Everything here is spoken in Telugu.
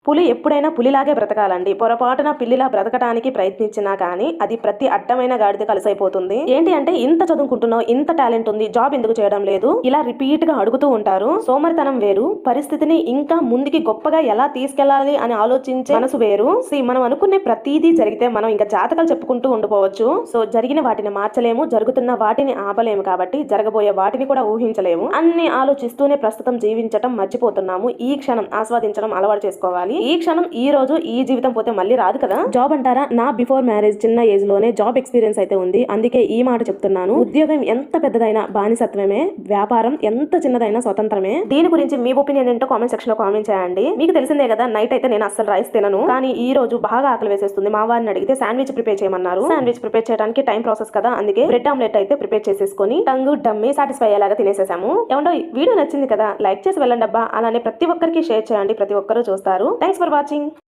పులి ఎప్పుడైనా పులిలాగే బ్రతకాలండి. పొరపాటున పిల్లిలా బ్రతకడానికి ప్రయత్నించినా కానీ అది ప్రతి అడ్డమైన గాడిద కలిసైపోతుంది. ఏంటి అంటే ఇంత చదువుకుంటున్నావు, ఇంత టాలెంట్ ఉంది, జాబ్ ఎందుకు చేయడం లేదు, ఇలా రిపీట్ గా అడుగుతూ ఉంటారు. సోమరితనం వేరు, పరిస్థితిని ఇంకా ముందుకి గొప్పగా ఎలా తీసుకెళ్లాలి అని ఆలోచించే మనసు వేరు. మనం అనుకునే ప్రతిదీ జరిగితే మనం ఇంకా జాతకాలు చెప్పుకుంటూ ఉండిపోవచ్చు. సో జరిగిన వాటిని మార్చలేము, జరుగుతున్న వాటిని ఆపలేము, కాబట్టి జరగబోయే వాటిని కూడా ఊహించలేము. అన్ని ఆలోచిస్తూనే ప్రస్తుతం జీవించటం మర్చిపోతున్నాము. ఈ క్షణం ఆస్వాదించడం అలవాటు చేసుకోవాలి. ఈ క్షణం, ఈ రోజు, ఈ జీవితం పోతే మళ్ళీ రాదు కదా. జాబ్ అంటారా, నా బిఫోర్ మ్యారేజ్ చిన్న ఏజ్ లోనే జాబ్ ఎక్స్పీరియన్స్ అయితే ఉంది. అందుకే ఈ మాట చెప్తున్నాను. ఉద్యోగం ఎంత పెద్దదైనా బానిసత్వమే, వ్యాపారం ఎంత చిన్నదైనా స్వతంత్రమే. దీని గురించి మీ ఒపీనియన్ ఏంటో కామెంట్ సెక్షన్ లో కామెంట్ చేయండి. మీకు తెలిసిందే కదా, నైట్ అయితే నేను అస్సలు రైస్ తినను, కానీ ఈ రోజు బాగా ఆకలి వేసేస్తుంది. మా వారిని అడిగితే శాండ్విచ్ ప్రిపేర్ చేయమన్నారు. శాండ్విచ్ ప్రిపేర్ చేయడానికి టైం ప్రాసెస్ కదా, అందుకే బ్రెడ్ ఆమ్లెట్ అయితే ప్రిపేర్ చేసేసుకొని టంగు డమ్మి సాటిస్ఫై అయ్యేలాగా తినేసేసాము. ఏమండో వీడియో నచ్చింది కదా, లైక్ చేసి వెళ్ళండి అబ్బా. అలానే ప్రతి ఒక్కరికి షేర్ చేయండి, ప్రతి ఒక్కరు చూస్తారు. Thanks for watching.